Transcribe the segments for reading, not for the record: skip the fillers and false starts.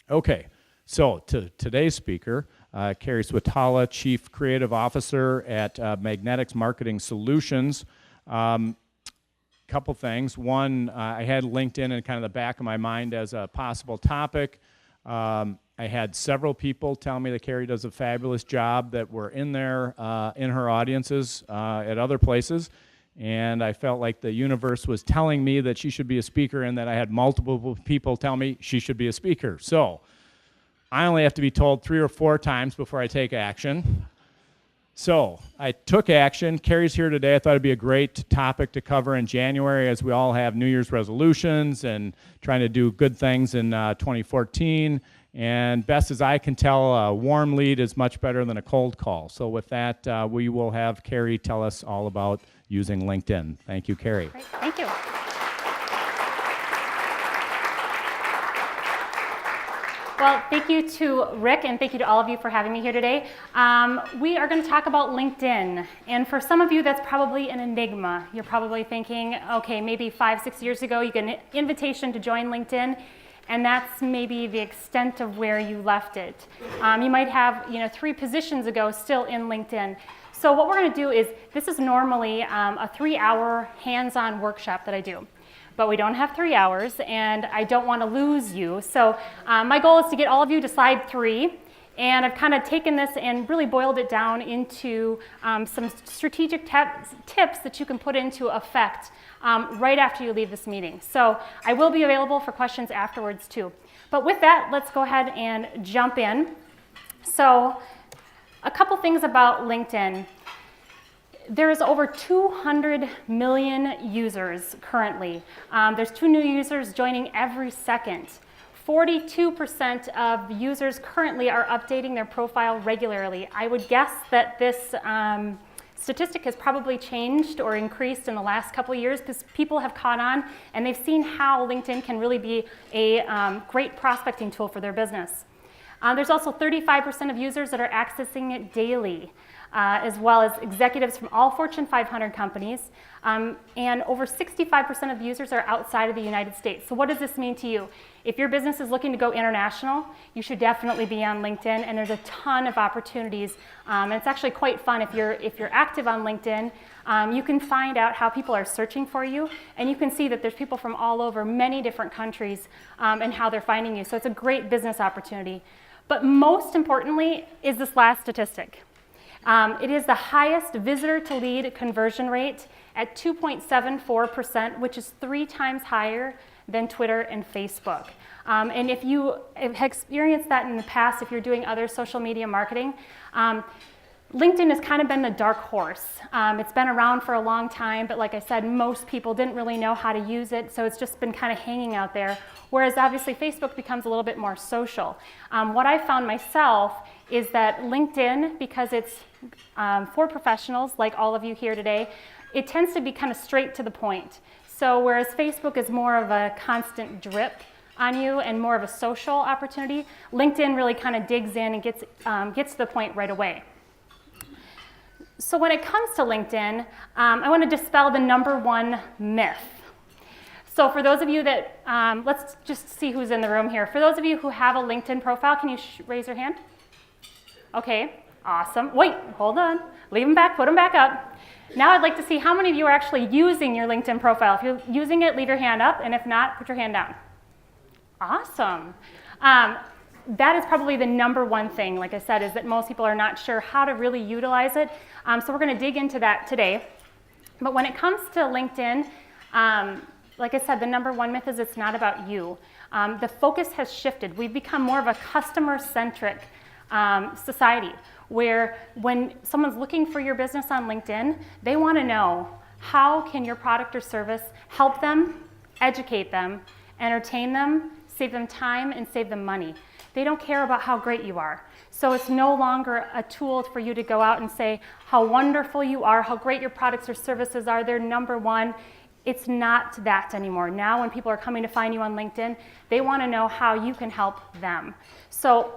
Okay, so today's speaker, Kari Switala, Chief Creative Officer at Magnetics Marketing Solutions. Couple things. One, I had LinkedIn in kind of the back of my mind as a possible topic. I had several people tell me that Kari does a fabulous job that were in there, in her audiences at other places. And I felt like the universe was telling me that she should be a speaker and that I had multiple people tell me she should be a speaker. So I only have to be told 3 or 4 times before I take action. So I took action. Kari's here today. I thought it'd be a great topic to cover in January as we all have New Year's resolutions and trying to do good things in 2014. And best as I can tell, a warm lead is much better than a cold call. So with that, we will have Kari tell us all about using LinkedIn. Thank you, Kari. Great. Thank you. Well, thank you to Rick and thank you to all of you for having me here today. We are going to talk about LinkedIn. And for some of you, that's probably an enigma. You're probably thinking, okay, maybe 5-6 years ago, you get an invitation to join LinkedIn, and that's maybe the extent of where you left it. You might have, 3 positions ago still in LinkedIn. So what we're going to do is, this is normally a 3-hour hands-on workshop that I do. But we don't have 3 hours, and I don't want to lose you. So my goal is to get all of you to slide 3. And I've kind of taken this and really boiled it down into some strategic tips that you can put into effect right after you leave this meeting. So I will be available for questions afterwards too. But with that, let's go ahead and jump in. So a couple things about LinkedIn. There's over 200 million users currently. There's 2 new users joining every second. 42% of users currently are updating their profile regularly. I would guess that this statistic has probably changed or increased in the last couple of years because people have caught on and they've seen how LinkedIn can really be a great prospecting tool for their business. There's also 35% of users that are accessing it daily, as well as executives from all Fortune 500 companies. And over 65% of users are outside of the United States. So what does this mean to you? If your business is looking to go international, you should definitely be on LinkedIn, and there's a ton of opportunities. And it's actually quite fun if you're active on LinkedIn. You can find out how people are searching for you, and you can see that there's people from all over many different countries and how they're finding you. So it's a great business opportunity. But most importantly is this last statistic. It is the highest visitor-to-lead conversion rate at 2.74%, which is 3 times higher than Twitter and Facebook. And if you have experienced that in the past, if you're doing other social media marketing, LinkedIn has kind of been the dark horse. It's been around for a long time, but like I said, most people didn't really know how to use it, so it's just been kind of hanging out there. Whereas obviously Facebook becomes a little bit more social. What I found myself is that LinkedIn, because it's for professionals like all of you here today, it tends to be kind of straight to the point. So whereas Facebook is more of a constant drip on you and more of a social opportunity, LinkedIn really kind of digs in and gets to the point right away. So when it comes to LinkedIn, I want to dispel the #1 myth. So for those of you that, let's just see who's in the room here. For those of you who have a LinkedIn profile, can you raise your hand? Okay, awesome. Wait, hold on. Leave them back, put them back up. Now I'd like to see how many of you are actually using your LinkedIn profile. If you're using it, leave your hand up, and if not, put your hand down. Awesome. That is probably the #1 thing, like I said, is that most people are not sure how to really utilize it. So we're going to dig into that today. But when it comes to LinkedIn, like I said, the #1 myth is it's not about you. The focus has shifted. We've become more of a customer-centric society where when someone's looking for your business on LinkedIn, they want to know how can your product or service help them, educate them, entertain them, save them time, and save them money. They don't care about how great you are. So it's no longer a tool for you to go out and say how wonderful you are, how great your products or services are, they're #1. It's not that anymore. Now when people are coming to find you on LinkedIn, they want to know how you can help them. So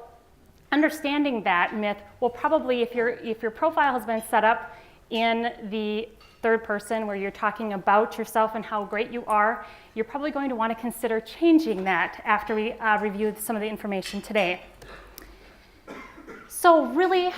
understanding that myth will probably, if your profile has been set up in the third person where you're talking about yourself and how great you are, you're probably going to want to consider changing that after we review some of the information today. So really,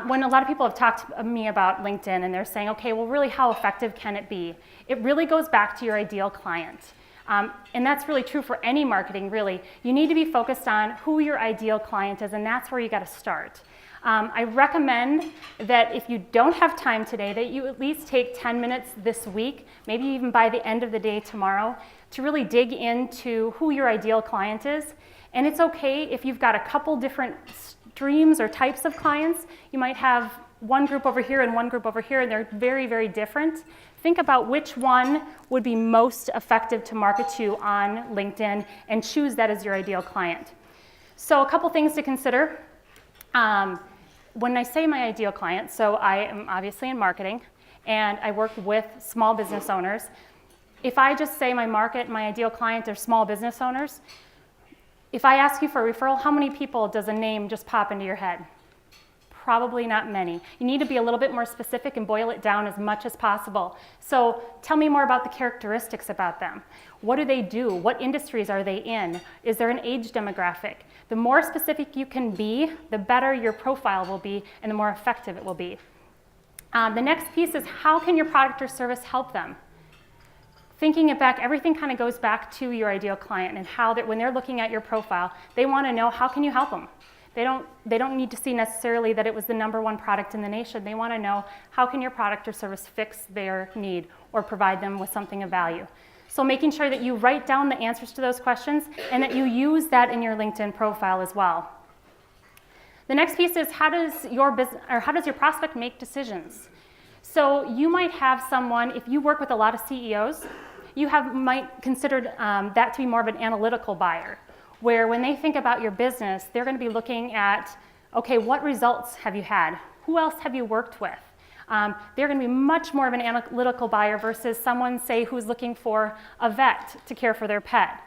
when a lot of people have talked to me about LinkedIn and they're saying, okay, well really how effective can it be? It really goes back to your ideal client. And that's really true for any marketing, really. You need to be focused on who your ideal client is, and that's where you got to start. I recommend that if you don't have time today, that you at least take 10 minutes this week, maybe even by the end of the day tomorrow, to really dig into who your ideal client is. And it's okay if you've got a couple different streams or types of clients. You might have one group over here and one group over here, and they're very, very different. Think about which one would be most effective to market to on LinkedIn and choose that as your ideal client. So a couple things to consider. When I say my ideal client, so I am obviously in marketing and I work with small business owners. If I just say my ideal client are small business owners, if I ask you for a referral, how many people does a name just pop into your head? Probably not many. You need to be a little bit more specific and boil it down as much as possible. So tell me more about the characteristics about them. What do they do? What industries are they in? Is there an age demographic? The more specific you can be, the better your profile will be and the more effective it will be. The next piece is how can your product or service help them? Thinking it back, everything kind of goes back to your ideal client and how that when they're looking at your profile, they want to know how can you help them? They don't need to see necessarily that it was the #1 product in the nation. They want to know how can your product or service fix their need or provide them with something of value. So making sure that you write down the answers to those questions and that you use that in your LinkedIn profile as well. The next piece is how does your prospect make decisions? So you might have someone, if you work with a lot of CEOs, you might consider that to be more of an analytical buyer, where when they think about your business, they're going to be looking at, okay, what results have you had? Who else have you worked with? They're going to be much more of an analytical buyer versus someone, say, who's looking for a vet to care for their pet.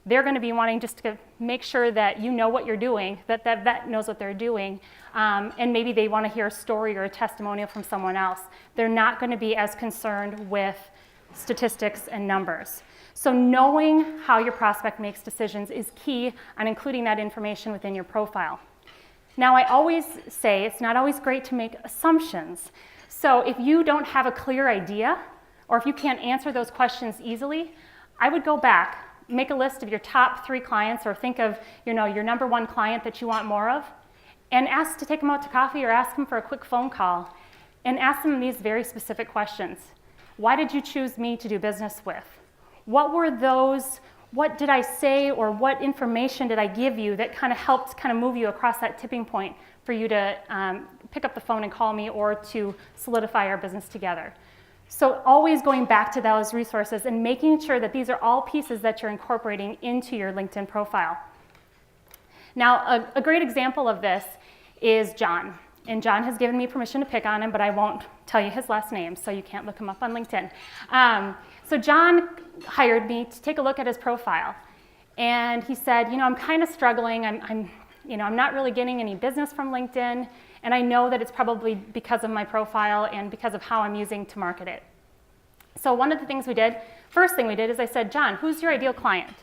They're going to be wanting just to make sure that you know what you're doing, that that vet knows what they're doing, and maybe they want to hear a story or a testimonial from someone else. They're not going to be as concerned with statistics and numbers. So knowing how your prospect makes decisions is key on including that information within your profile. Now, I always say it's not always great to make assumptions. So if you don't have a clear idea, or if you can't answer those questions easily, I would go back, make a list of your top 3 clients, or think of your #1 client that you want more of, and ask to take them out to coffee or ask them for a quick phone call, and ask them these very specific questions. Why did you choose me to do business with? What were those, what did I say or what information did I give you that kind of helped kind of move you across that tipping point for you to pick up the phone and call me or to solidify our business together? So always going back to those resources and making sure that these are all pieces that you're incorporating into your LinkedIn profile. Now, a great example of this is John. And John has given me permission to pick on him, but I won't tell you his last name, so you can't look him up on LinkedIn. So John hired me to take a look at his profile. And he said, I'm kind of struggling. I'm not really getting any business from LinkedIn. And I know that it's probably because of my profile and because of how I'm using to market it. So one of the things first thing we did is I said, John, who's your ideal client?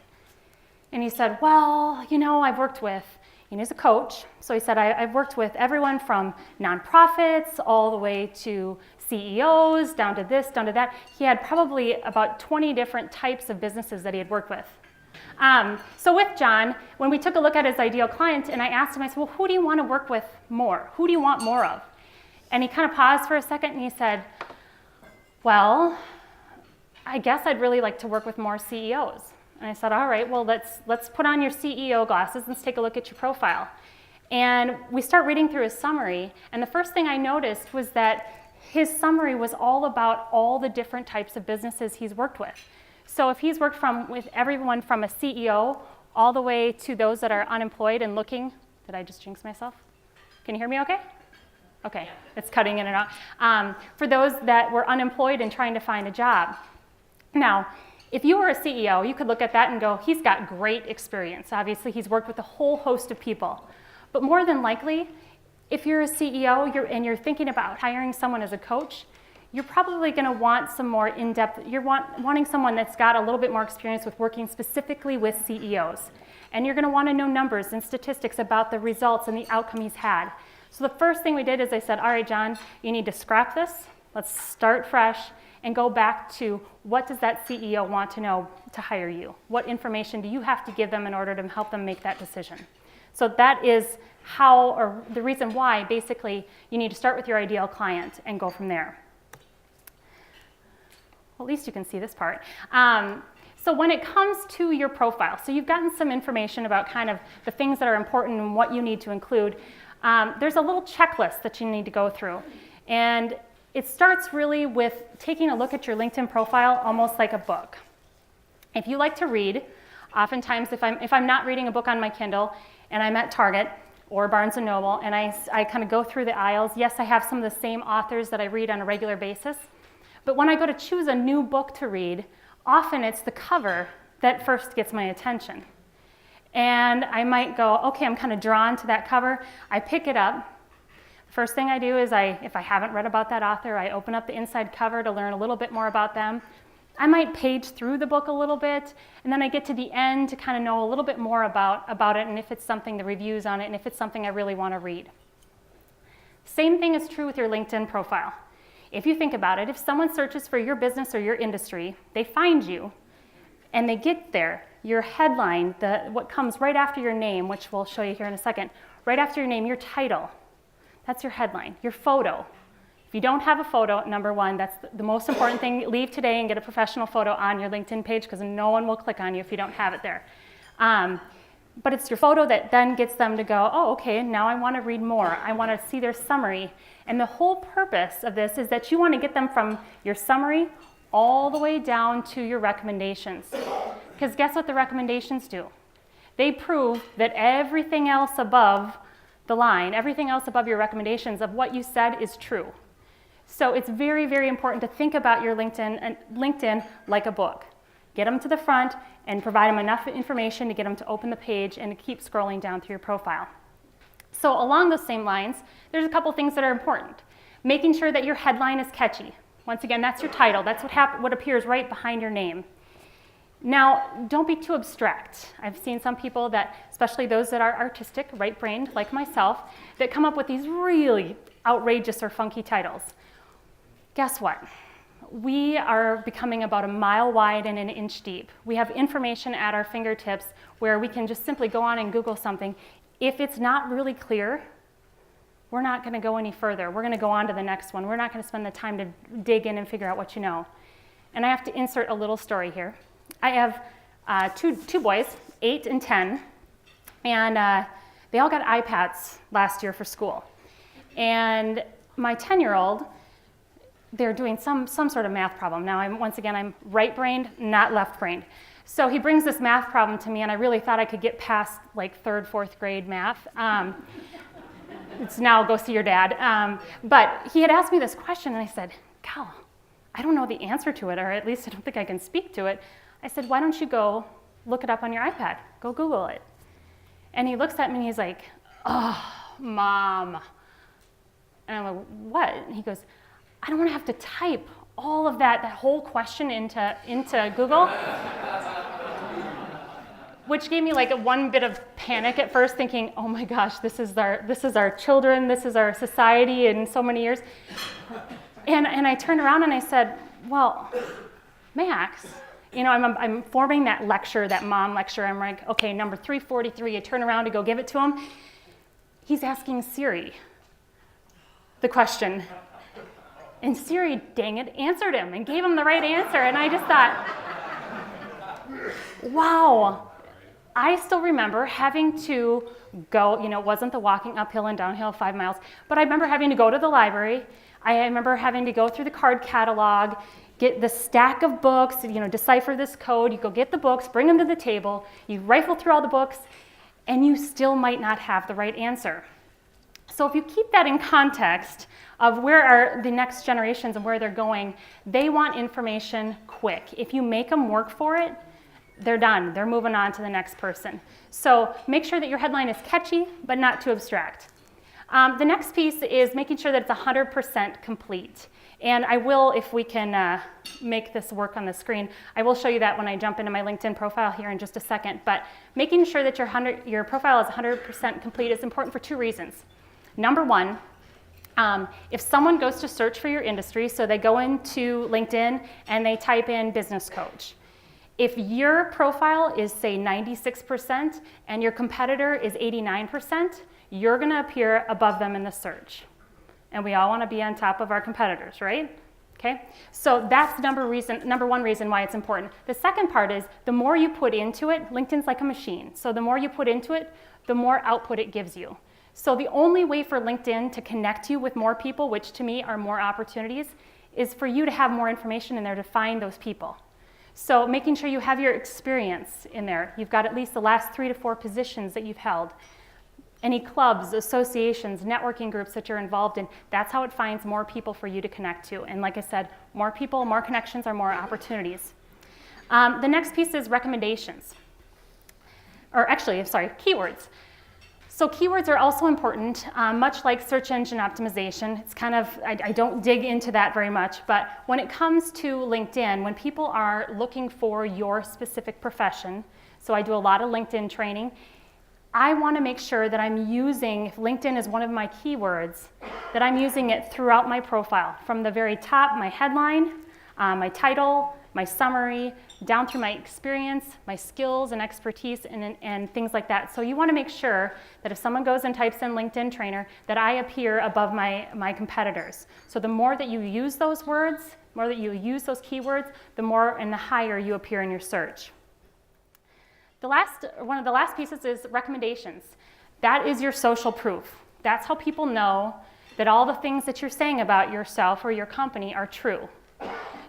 And he said, well, I've worked with, he's a coach. So he said, I've worked with everyone from nonprofits all the way to CEOs, down to this, down to that. He had probably about 20 different types of businesses that he had worked with. So with John, when we took a look at his ideal client, and I asked him, I said, well, who do you want to work with more? Who do you want more of? And he kind of paused for a second, and he said, well, I guess I'd really like to work with more CEOs. And I said, all right, well, let's put on your CEO glasses and let's take a look at your profile. And we start reading through his summary, and the first thing I noticed was that his summary was all about all the different types of businesses he's worked with. So if he's worked with everyone from a CEO all the way to those that are unemployed and looking, did I just jinx myself? Can you hear me okay? Okay, it's cutting in and out. For those that were unemployed and trying to find a job. Now, if you were a CEO, you could look at that and go, he's got great experience. Obviously, he's worked with a whole host of people. But more than likely, if you're a CEO and you're thinking about hiring someone as a coach, you're probably going to want some more in-depth, you're wanting someone that's got a little bit more experience with working specifically with CEOs. And you're going to want to know numbers and statistics about the results and the outcome he's had. So the first thing we did is I said, all right, John, you need to scrap this. Let's start fresh and go back to what does that CEO want to know to hire you? What information do you have to give them in order to help them make that decision? So that is how, or the reason why, basically, you need to start with your ideal client and go from there. Well, at least you can see this part. So when it comes to your profile, so you've gotten some information about kind of the things that are important and what you need to include. There's a little checklist that you need to go through. And it starts really with taking a look at your LinkedIn profile almost like a book. If you like to read, oftentimes if I'm not reading a book on my Kindle and I'm at Target or Barnes & Noble and I kind of go through the aisles, yes, I have some of the same authors that I read on a regular basis. But when I go to choose a new book to read, often it's the cover that first gets my attention. And I might go, okay, I'm kind of drawn to that cover. I pick it up. First thing I do is if I haven't read about that author, I open up the inside cover to learn a little bit more about them. I might page through the book a little bit, and then I get to the end to kind of know a little bit more about it and if it's something, the reviews on it, and if it's something I really want to read. Same thing is true with your LinkedIn profile. If you think about it, if someone searches for your business or your industry, they find you, and they get there, your headline, what comes right after your name, which we'll show you here in a second, right after your name, your title, that's your headline, your photo. If you don't have a photo, number one, that's the most important thing. Leave today and get a professional photo on your LinkedIn page because no one will click on you if you don't have it there. But it's your photo that then gets them to go, oh, okay, now I want to read more. I want to see their summary. And the whole purpose of this is that you want to get them from your summary all the way down to your recommendations. Because guess what the recommendations do? They prove that everything else above the line, everything else above your recommendations of what you said is true. So it's very, very important to think about your LinkedIn like a book. Get them to the front and provide them enough information to get them to open the page and to keep scrolling down through your profile. So along those same lines, there's a couple things that are important. Making sure that your headline is catchy. Once again, that's your title. That's what appears right behind your name. Now, don't be too abstract. I've seen some people that, especially those that are artistic, right-brained, like myself, that come up with these really outrageous or funky titles. Guess what? We are becoming about a mile wide and an inch deep. We have information at our fingertips where we can just simply go on and Google something. If it's not really clear, we're not going to go any further. We're going to go on to the next one. We're not going to spend the time to dig in and figure out what you know. And I have to insert a little story here. I have two boys, 8 and 10, and they all got iPads last year for school. And my 10-year-old, they're doing some sort of math problem. Now, I'm right-brained, not left-brained. So he brings this math problem to me, and I really thought I could get past like 3rd, 4th grade math. It's now go see your dad. But he had asked me this question, and I said, Cal, I don't know the answer to it, or at least I don't think I can speak to it. I said, why don't you go look it up on your iPad? Go Google it. And he looks at me and he's like, oh, Mom. And I'm like, what? And he goes, I don't want to have to type all of that whole question into Google. Which gave me like one bit of panic at first, thinking, oh my gosh, this is our children, this is our society in so many years. And I turned around and I said, well, Max, I'm forming that lecture, that mom lecture. I'm like, okay, number 343, I turn around to go give it to him. He's asking Siri the question. And Siri, dang it, answered him and gave him the right answer. And I just thought, wow. I still remember having to go, it wasn't the walking uphill and downhill 5 miles, but I remember having to go to the library. I remember having to go through the card catalog, get the stack of books, decipher this code. You go get the books, bring them to the table, you rifle through all the books, and you still might not have the right answer. So if you keep that in context of where are the next generations and where they're going, they want information quick. If you make them work for it, they're done. They're moving on to the next person. So make sure that your headline is catchy, but not too abstract. The next piece is making sure that it's 100% complete. And I will, if we can make this work on the screen, I will show you that when I jump into my LinkedIn profile here in just a second. But making sure that your profile is 100% complete is important for two reasons. Number one, if someone goes to search for your industry, so they go into LinkedIn and they type in business coach. If your profile is, say, 96% and your competitor is 89%, you're going to appear above them in the search. And we all want to be on top of our competitors, right? Okay? So that's number one reason why it's important. The second part is the more you put into it, LinkedIn's like a machine. So the more you put into it, the more output it gives you. So the only way for LinkedIn to connect you with more people, which to me are more opportunities, is for you to have more information in there to find those people. So making sure you have your experience in there. You've got at least the last 3 to 4 positions that you've held. Any clubs, associations, networking groups that you're involved in, that's how it finds more people for you to connect to. And like I said, more people, more connections are more opportunities. The next piece is recommendations. Or actually, I'm sorry, keywords. So keywords are also important, much like search engine optimization. It's kind of, I don't dig into that very much, but when it comes to LinkedIn, when people are looking for your specific profession, so I do a lot of LinkedIn training, I want to make sure that I'm using, if LinkedIn is one of my keywords, that I'm using it throughout my profile. From the very top, my headline, my title, my summary, down through my experience, my skills and expertise, and things like that. So you want to make sure that if someone goes and types in LinkedIn trainer, that I appear above my competitors. So the more that you use those words, the more that you use those keywords, the more and the higher you appear in your search. One of the last pieces is recommendations. That is your social proof. That's how people know that all the things that you're saying about yourself or your company are true.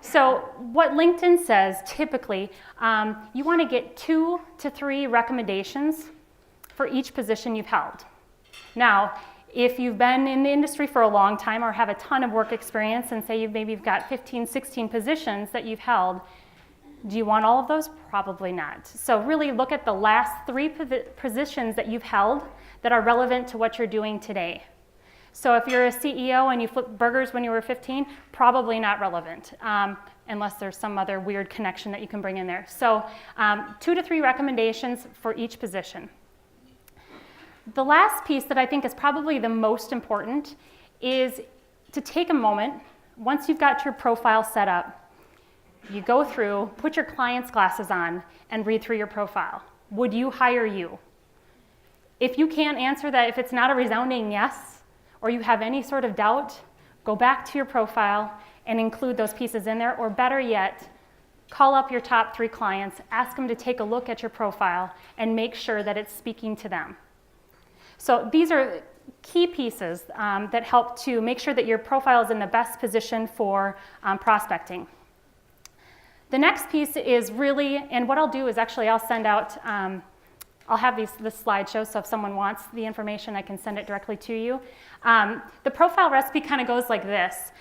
So what LinkedIn says, typically, you want to get 2 to 3 recommendations for each position you've held. Now, if you've been in the industry for a long time or have a ton of work experience and say you've got 15, 16 positions that you've held, do you want all of those? Probably not. So really look at the last 3 positions that you've held that are relevant to what you're doing today. So if you're a CEO and you flipped burgers when you were 15, probably not relevant, unless there's some other weird connection that you can bring in there. So 2 to 3 recommendations for each position. The last piece that I think is probably the most important is to take a moment, once you've got your profile set up, you go through, put your client's glasses on, and read through your profile. Would you hire you? If you can't answer that, if it's not a resounding yes, or you have any sort of doubt, go back to your profile and include those pieces in there, or better yet, call up your top 3 clients, ask them to take a look at your profile, and make sure that it's speaking to them. So these are key pieces that help to make sure that your profile is in the best position for prospecting. The next piece is really, and what I'll do is actually I'll send out, I'll have this slideshow, so if someone wants the information, I can send it directly to you. The profile recipe kind of goes like this.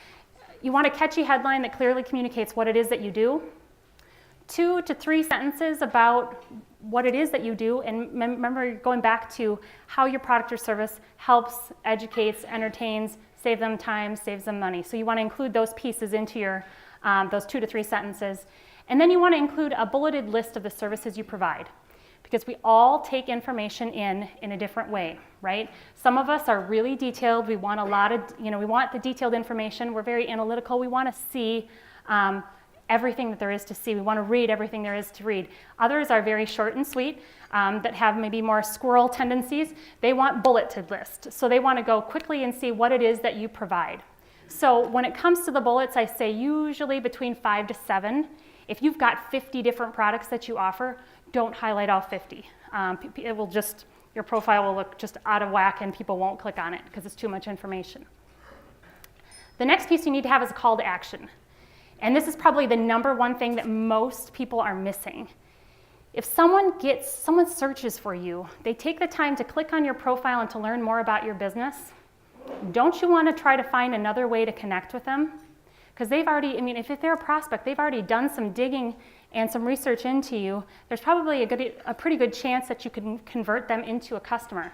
You want a catchy headline that clearly communicates what it is that you do. 2 to 3 sentences about what it is that you do, and remember going back to how your product or service helps, educates, entertains, saves them time, saves them money. So you want to include those pieces into your those 2 to 3 sentences. And then you want to include a bulleted list of the services you provide, because we all take information in a different way, right? Some of us are really detailed. We want a lot of, we want the detailed information. We're very analytical. We want to see everything that there is to see. We want to read everything there is to read. Others are very short and sweet, that have maybe more squirrel tendencies. They want bulleted lists. So they want to go quickly and see what it is that you provide. So when it comes to the bullets, I say usually between 5 to 7. If you've got 50 different products that you offer, don't highlight all 50. It will just, your profile will look just out of whack and people won't click on it because it's too much information. The next piece you need to have is a call to action. And this is probably the number one thing that most people are missing. If someone searches for you, they take the time to click on your profile and to learn more about your business, don't you want to try to find another way to connect with them? Because they've already, if they're a prospect, they've already done some digging and some research into you. There's probably a pretty good chance that you can convert them into a customer.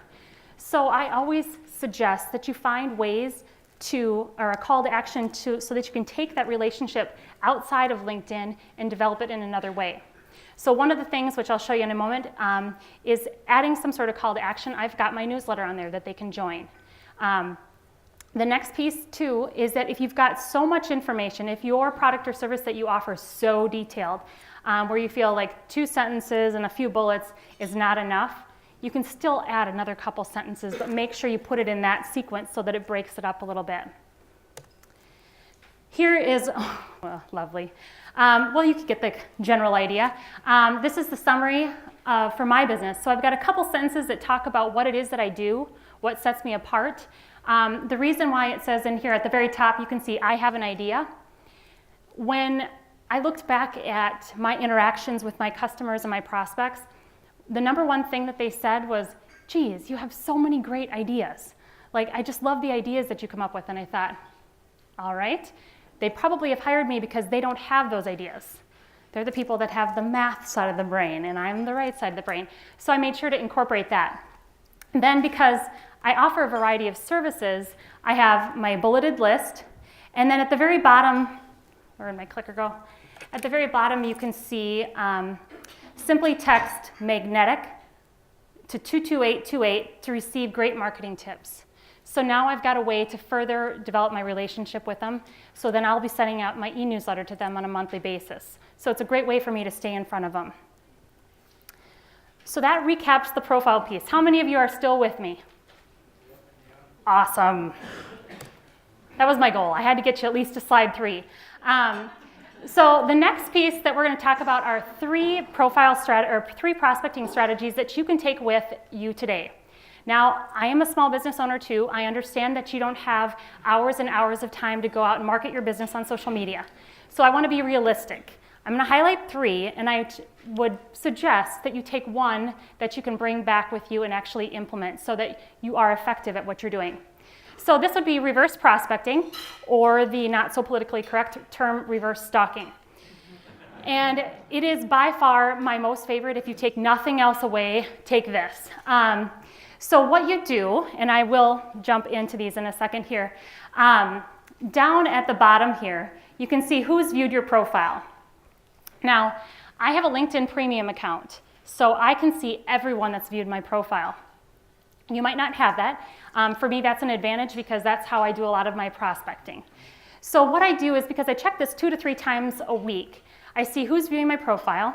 So I always suggest that you find ways or a call to action so that you can take that relationship outside of LinkedIn and develop it in another way. So one of the things, which I'll show you in a moment, is adding some sort of call to action. I've got my newsletter on there that they can join. The next piece too is that if you've got so much information, if your product or service that you offer is so detailed, where you feel like 2 sentences and a few bullets is not enough, you can still add another couple sentences, but make sure you put it in that sequence so that it breaks it up a little bit. Here is, oh, well, lovely. Well, you can get the general idea. This is the summary for my business. So I've got a couple sentences that talk about what it is that I do, what sets me apart. The reason why it says in here at the very top, you can see I have an idea. When I looked back at my interactions with my customers and my prospects, the number one thing that they said was, geez, you have so many great ideas. Like, I just love the ideas that you come up with. And I thought, all right, they probably have hired me because they don't have those ideas. They're the people that have the math side of the brain, and I'm the right side of the brain. So I made sure to incorporate that. And then because I offer a variety of services, I have my bulleted list. And then at the very bottom, where did my clicker go? At the very bottom, you can see simply text magnetic to 22828 to receive great marketing tips. So now I've got a way to further develop my relationship with them. So then I'll be sending out my e-newsletter to them on a monthly basis. So it's a great way for me to stay in front of them. So that recaps the profile piece. How many of you are still with me? Awesome. That was my goal. I had to get you at least to slide 3. So the next piece that we're going to talk about are 3 prospecting strategies that you can take with you today. Now, I am a small business owner too. I understand that you don't have hours and hours of time to go out and market your business on social media. So I want to be realistic. I'm going to highlight 3, and I would suggest that you take 1 that you can bring back with you and actually implement so that you are effective at what you're doing. So this would be reverse prospecting, or the not so politically correct term, reverse stalking. And it is by far my most favorite. If you take nothing else away, take this. So what you do, and I will jump into these in a second here, down at the bottom here, you can see who's viewed your profile. Now, I have a LinkedIn Premium account, so I can see everyone that's viewed my profile. You might not have that. For me, that's an advantage because that's how I do a lot of my prospecting. So what I do is, because I check this 2 to 3 times a week, I see who's viewing my profile,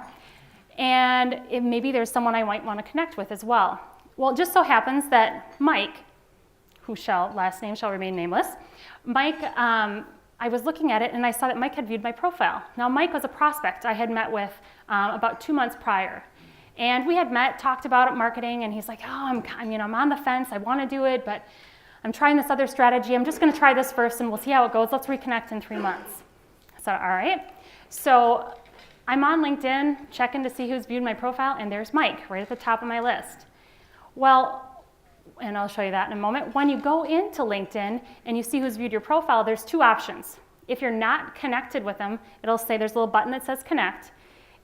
and maybe there's someone I might want to connect with as well. Well, it just so happens that Mike, last name shall remain nameless, Mike, I was looking at it and I saw that Mike had viewed my profile. Now, Mike was a prospect I had met with about 2 months prior. And we had met, talked about marketing, and he's like, oh, I'm on the fence, I want to do it, but I'm trying this other strategy. I'm just going to try this first and we'll see how it goes. Let's reconnect in 3 months. So, all right. So I'm on LinkedIn, checking to see who's viewed my profile, and there's Mike right at the top of my list. Well, and I'll show you that in a moment. When you go into LinkedIn and you see who's viewed your profile, there's 2 options. If you're not connected with them, it'll say there's a little button that says connect.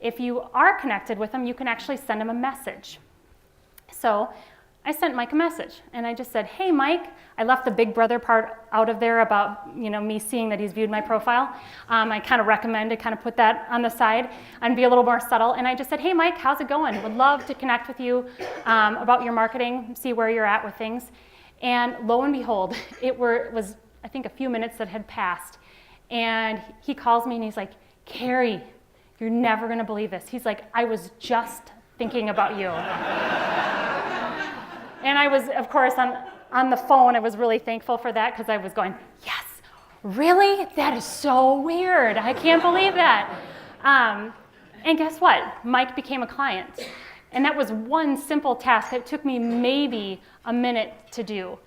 If you are connected with them, you can actually send them a message. So I sent Mike a message, and I just said, hey, Mike. I left the big brother part out of there about me seeing that he's viewed my profile. I kind of recommend to kind of put that on the side and be a little more subtle. And I just said, hey, Mike, how's it going? Would love to connect with you about your marketing, see where you're at with things. And lo and behold, it was, I think, a few minutes that had passed. And he calls me and he's like, Kari, you're never going to believe this. He's like, I was just thinking about you. And I was, of course, on the phone, I was really thankful for that because I was going, yes, really? That is so weird. I can't believe that. And guess what? Mike became a client. And that was one simple task. It took me maybe a minute to do.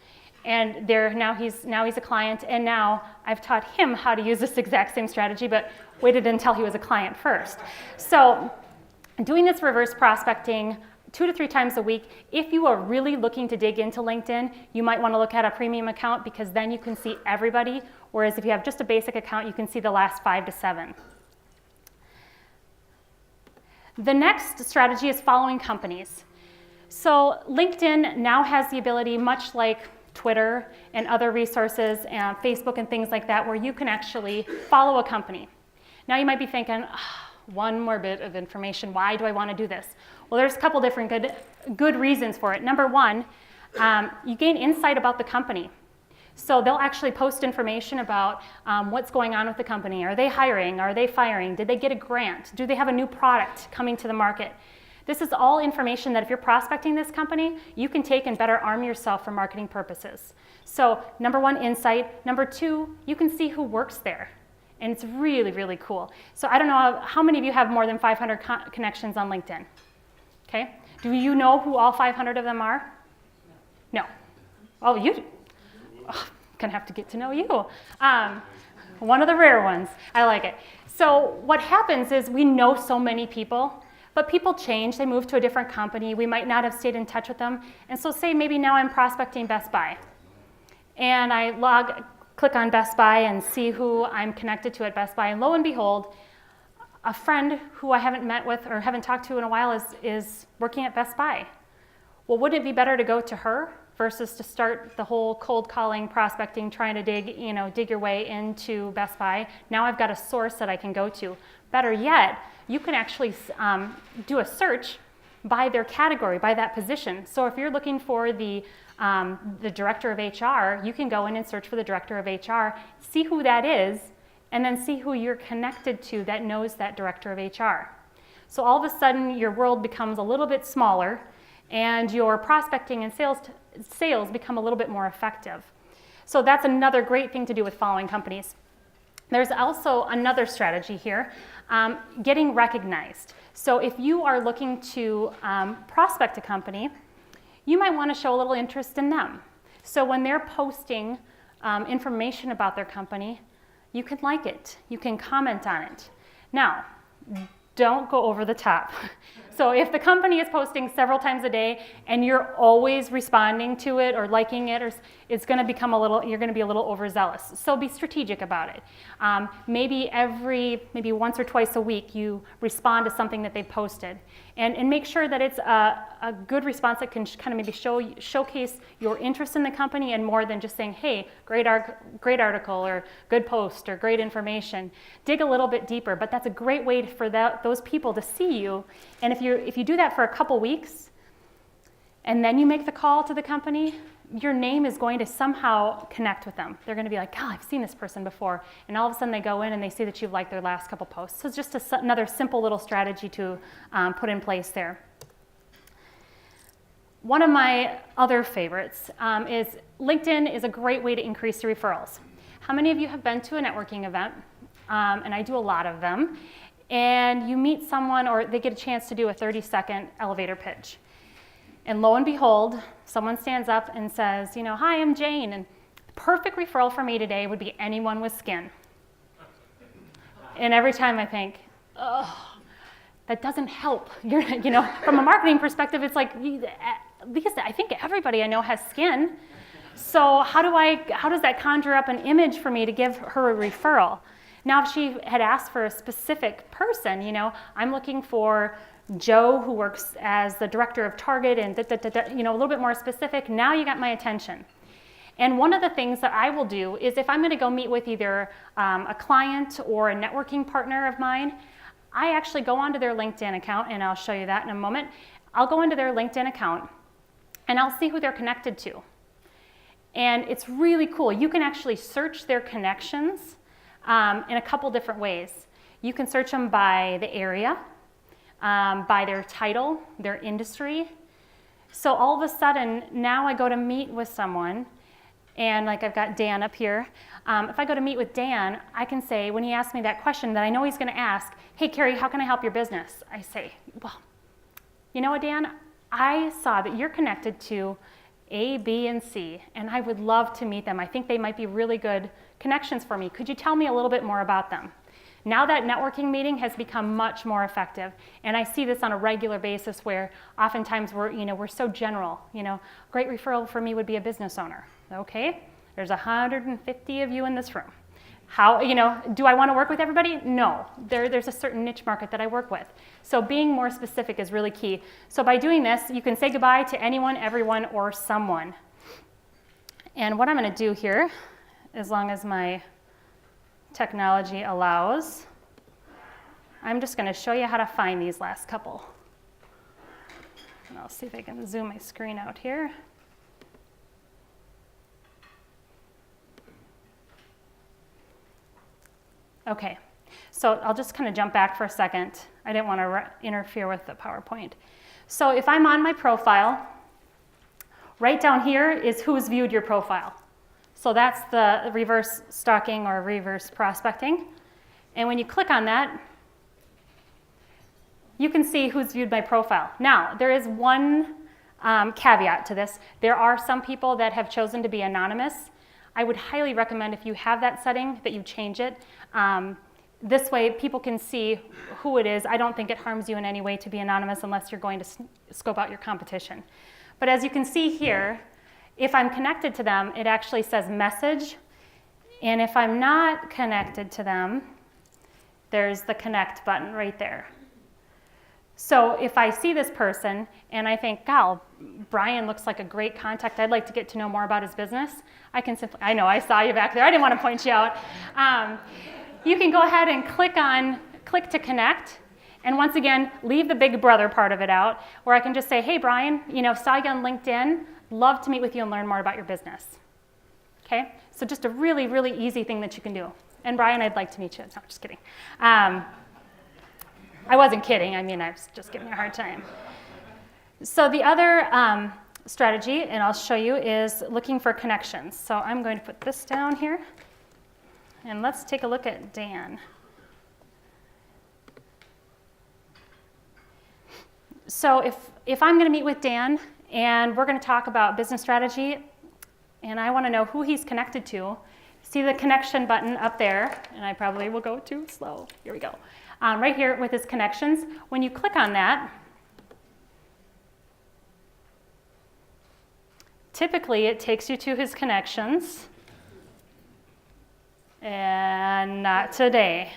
And now he's a client, and now I've taught him how to use this exact same strategy, but waited until he was a client first. So doing this reverse prospecting 2 to 3 times a week. If you are really looking to dig into LinkedIn, you might want to look at a premium account because then you can see everybody, whereas if you have just a basic account, you can see the last 5 to 7. The next strategy is following companies. So LinkedIn now has the ability, much like Twitter and other resources, and Facebook and things like that, where you can actually follow a company. Now you might be thinking, one more bit of information, why do I want to do this? Well, there's a couple different good reasons for it. Number one, you gain insight about the company. So they'll actually post information about what's going on with the company. Are they hiring? Are they firing? Did they get a grant? Do they have a new product coming to the market? This is all information that if you're prospecting this company, you can take and better arm yourself for marketing purposes. So number one, insight. Number two, you can see who works there. And it's really, really cool. So I don't know, how many of you have more than 500 connections on LinkedIn? Okay. Do you know who all 500 of them are? No. Oh, you? Oh, gonna have to get to know you. One of the rare ones. I like it. So what happens is we know so many people, but people change. They move to a different company. We might not have stayed in touch with them. And so say maybe now I'm prospecting Best Buy. And I click on Best Buy and see who I'm connected to at Best Buy. And lo and behold, a friend who I haven't met with or haven't talked to in a while is working at Best Buy. Well, wouldn't it be better to go to her versus to start the whole cold calling, prospecting, trying to dig your way into Best Buy? Now I've got a source that I can go to. Better yet, you can actually do a search by their category, by that position. So if you're looking for the director of HR, you can go in and search for the director of HR, see who that is, and then see who you're connected to that knows that director of HR. So all of a sudden, your world becomes a little bit smaller, and your prospecting and sales become a little bit more effective. So that's another great thing to do with following companies. There's also another strategy here, getting recognized. So if you are looking to prospect a company, you might want to show a little interest in them. So when they're posting information about their company, you can like it, you can comment on it. Now, don't go over the top. So if the company is posting several times a day and you're always responding to it or liking it, it's going to become you're going to be a little overzealous. So be strategic about it. Maybe once or twice a week you respond to something that they posted, and make sure that it's a good response that can kind of maybe showcase your interest in the company and more than just saying, hey, great article or good post or great information. Dig a little bit deeper, but that's a great way for those people to see you. And if you do that for a couple weeks and then you make the call to the company, your name is going to somehow connect with them. They're going to be like, oh, I've seen this person before. And all of a sudden they go in and they see that you've liked their last couple posts. So it's just another simple little strategy to put in place there. One of my other favorites is LinkedIn is a great way to increase your referrals. How many of you have been to a networking event? And I do a lot of them. And you meet someone or they get a chance to do a 30-second elevator pitch. And lo and behold, someone stands up and says, hi, I'm Jane, and the perfect referral for me today would be anyone with skin. And every time I think, oh, that doesn't help. From a marketing perspective, it's like, at least I think everybody I know has skin. So how does that conjure up an image for me to give her a referral? Now, if she had asked for a specific person, I'm looking for Joe who works as the director of Target and a little bit more specific, now you got my attention. And one of the things that I will do is if I'm going to go meet with either a client or a networking partner of mine, I actually go onto their LinkedIn account, and I'll show you that in a moment. I'll go into their LinkedIn account and I'll see who they're connected to. And it's really cool. You can actually search their connections in a couple different ways. You can search them by the area, by their title, their industry. So all of a sudden, now I go to meet with someone, and like I've got Dan up here. If I go to meet with Dan, I can say, when he asks me that question that I know he's going to ask, hey, Kari, how can I help your business? I say, well, you know what, Dan? I saw that you're connected to A, B, and C, and I would love to meet them. I think they might be really good connections for me. Could you tell me a little bit more about them? Now that networking meeting has become much more effective, and I see this on a regular basis where oftentimes we're so general. Great referral for me would be a business owner. Okay, there's 150 of you in this room. How, do I want to work with everybody? No, there's a certain niche market that I work with. So being more specific is really key. So by doing this, you can say goodbye to anyone, everyone, or someone. And what I'm going to do here, as long as my technology allows, I'm just going to show you how to find these last couple. And I'll see if I can zoom my screen out here. Okay, so I'll just kind of jump back for a second. I didn't want to interfere with the PowerPoint. So if I'm on my profile, right down here is who's viewed your profile. So that's the reverse stalking or reverse prospecting. And when you click on that, you can see who's viewed my profile. Now, there is one caveat to this. There are some people that have chosen to be anonymous. I would highly recommend if you have that setting that you change it. This way people can see who it is. I don't think it harms you in any way to be anonymous unless you're going to scope out your competition. But as you can see here, if I'm connected to them, it actually says message. And if I'm not connected to them, there's the connect button right there. So if I see this person and I think, "God, Brian looks like a great contact. I'd like to get to know more about his business," I can simply, I know I saw you back there. I didn't want to point you out. You can go ahead and click to connect. And once again, leave the big brother part of it out, where I can just say, "Hey, Brian, saw you on LinkedIn. Love to meet with you and learn more about your business." Okay? So just a really, really easy thing that you can do. And Brian, I'd like to meet you. No, just kidding. I wasn't kidding. I was just giving you a hard time. So the other strategy, and I'll show you, is looking for connections. So I'm going to put this down here. And let's take a look at Dan. So if I'm going to meet with Dan, and we're going to talk about business strategy, and I want to know who he's connected to, see the connection button up there, and I probably will go too slow. Here we go. Right here with his connections. When you click on that, typically it takes you to his connections, and not today.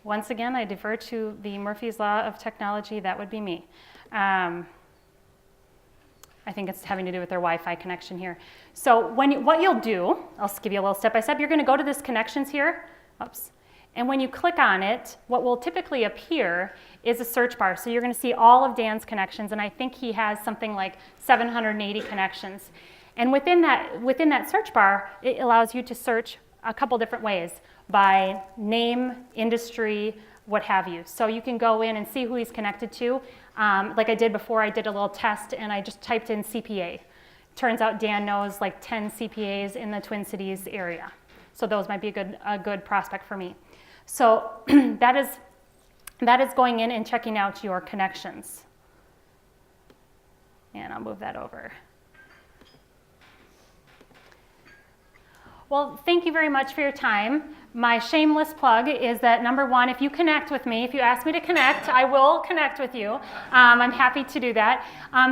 Once again, I defer to the Murphy's Law of Technology. That would be me. I think it's having to do with their Wi-Fi connection here. So what you'll do, I'll just give you a little step-by-step. You're going to go to this connections here. Oops. And when you click on it, what will typically appear is a search bar. So you're going to see all of Dan's connections, and I think he has something like 780 connections. And within that search bar, it allows you to search a couple different ways, by name, industry, what have you. So you can go in and see who he's connected to. Like I did before, I did a little test and I just typed in CPA. Turns out Dan knows like 10 CPAs in the Twin Cities area. So those might be a good prospect for me. So that is going in and checking out your connections. And I'll move that over. Well, thank you very much for your time. My shameless plug is that number one, if you connect with me, if you ask me to connect, I will connect with you. I'm happy to do that.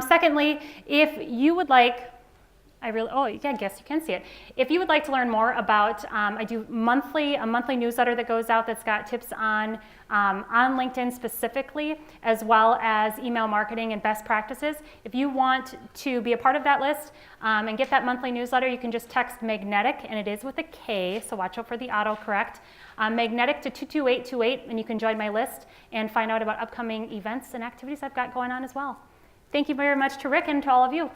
Secondly, if you would like, I guess you can see it. If you would like to learn more about, I do a monthly newsletter that goes out that's got tips on LinkedIn specifically, as well as email marketing and best practices. If you want to be a part of that list and get that monthly newsletter, you can just text magnetic, and it is with a K, so watch out for the autocorrect. Magnetic to 22828, and you can join my list and find out about upcoming events and activities I've got going on as well. Thank you very much to Rick and to all of you.